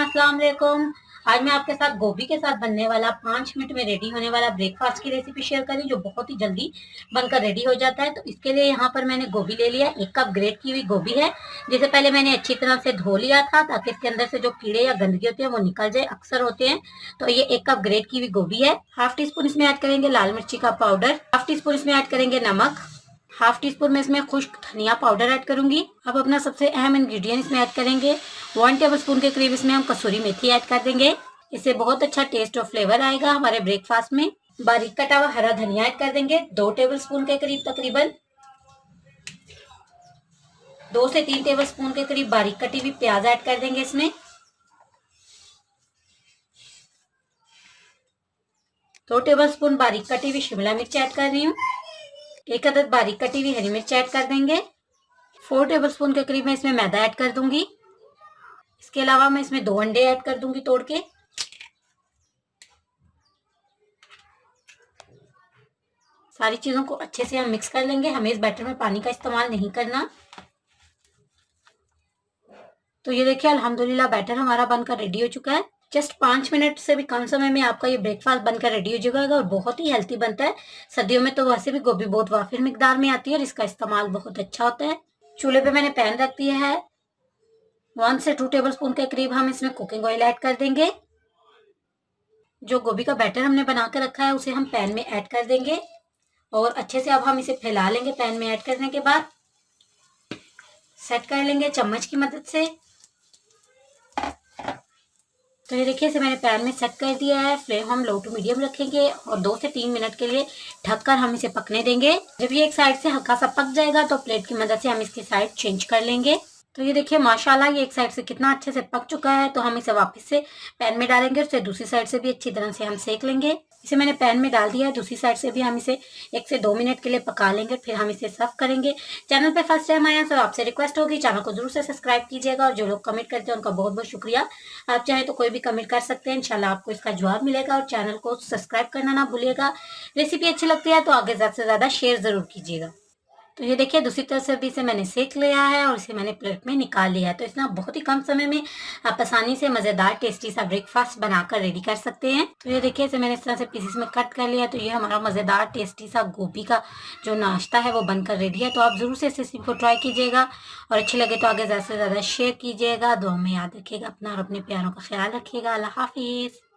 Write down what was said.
अस्सलाम वालेकुम। आज मैं आपके साथ गोभी के साथ बनने वाला 5 मिनट में रेडी होने वाला ब्रेकफास्ट की रेसिपी शेयर करी जो बहुत ही जल्दी बनकर रेडी हो जाता है। तो इसके लिए यहाँ पर मैंने गोभी ले लिया, 1 कप ग्रेट की हुई गोभी है जिसे पहले मैंने अच्छी तरह से धो लिया था ताकि इसके अंदर से जो कीड़े या गंदगी होती है वो निकल जाए, अक्सर होते हैं। तो ये 1 कप ग्रेट की हुई गोभी है। हाफ टी स्पून इसमें ऐड करेंगे लाल मिर्ची का पाउडर, हाफ टी स्पून इसमें ऐड करेंगे नमक, हाफ टी स्पून में इसमें खुश्क धनिया पाउडर ऐड करूंगी। अब अपना सबसे अहम इंग्रेडिएंट इसमें ऐड करेंगे 1 टेबल स्पून के करीब इसमें हम कसूरी मेथी ऐड कर देंगे। इससे बहुत अच्छा टेस्ट और फ्लेवर आएगा हमारे ब्रेकफास्ट में। बारीक कटा हुआ हरा धनिया ऐड कर देंगे 2 टेबल स्पून के करीब, तकरीबन 2 से 3 टेबल स्पून के करीब बारीक कटी हुई प्याज ऐड कर देंगे इसमें। 2 टेबल स्पून बारीक कटी हुई शिमला मिर्च ऐड कर रही हूँ। 1 अदद बारीक कटी हुई हरी मिर्च ऐड कर देंगे। 4 टेबल स्पून के करीब मैं इसमें मैदा ऐड कर दूंगी। इसके अलावा मैं इसमें 2 अंडे ऐड कर दूंगी तोड़ के। सारी चीजों को अच्छे से हम मिक्स कर लेंगे। हमें इस बैटर में पानी का इस्तेमाल नहीं करना। तो ये देखिए अल्हम्दुलिल्लाह बैटर हमारा बनकर रेडी हो चुका है। जस्ट 5 मिनट से भी कम समय में आपका ये ब्रेकफास्ट बनकर रेडी हो जाएगा और बहुत ही हेल्थी बनता है। सर्दियों में तो वैसे भी गोभी बहुत वाफिर मिकदार में आती है और इसका इस्तेमाल बहुत अच्छा होता है। चूल्हे पे मैंने पैन रख दिया है। 1 से 2 टेबल स्पून के करीब हम इसमें कुकिंग ऑयल ऐड कर देंगे। जो गोभी का बैटर हमने बना कर रखा है उसे हम पैन में ऐड कर देंगे और अच्छे से अब हम इसे फैला लेंगे। पैन में ऐड करने के बाद सेट कर लेंगे चम्मच की मदद से। तो ये देखिए इसे मैंने पैन में सेट कर दिया है। फ्लेम हम लो टू मीडियम रखेंगे और 2 से 3 मिनट के लिए ढककर हम इसे पकने देंगे। जब ये एक साइड से हल्का सा पक जाएगा तो प्लेट की मदद से हम इसकी साइड चेंज कर लेंगे। तो ये देखिए माशाल्लाह ये एक साइड से कितना अच्छे से पक चुका है। तो हम इसे वापस से पैन में डालेंगे और इसे दूसरी साइड से भी अच्छी तरह से हम सेक लेंगे। इसे मैंने पैन में डाल दिया है। दूसरी साइड से भी हम इसे 1 से 2 मिनट के लिए पका लेंगे, फिर हम इसे सर्व करेंगे। चैनल पे फर्स्ट टाइम आया तो आपसे रिक्वेस्ट होगी चैनल को जरूर से सब्सक्राइब कीजिएगा और जो लोग कमेंट करते हैं उनका बहुत बहुत शुक्रिया। आप चाहें तो कोई भी कमेंट कर सकते हैं, इंशाल्लाह आपको इसका जवाब मिलेगा। और चैनल को सब्सक्राइब करना ना भूलिएगा। रेसिपी अच्छी लगती है तो आगे ज्यादा से ज्यादा शेयर जरूर कीजिएगा। तो ये देखिए दूसरी तरफ से भी इसे मैंने सेक लिया है और इसे मैंने प्लेट में निकाल लिया है। तो इसमें बहुत ही कम समय में आप आसानी से मज़ेदार टेस्टी सा ब्रेकफास्ट बनाकर रेडी कर सकते हैं। तो ये देखिए इसे मैंने इस तरह से पीसेस में कट कर लिया है। तो ये हमारा मज़ेदार टेस्टी सा गोभी का जो नाश्ता है वो बनकर रेडी है। तो आप ज़रूर से इस रेसिपी को ट्राई कीजिएगा और अच्छी लगे तो आगे ज़्यादा से ज़्यादा शेयर कीजिएगा। दुआ में याद रखिएगा अपना और अपने प्यारों का ख्याल रखिएगा। अल्लाह हाफिज़।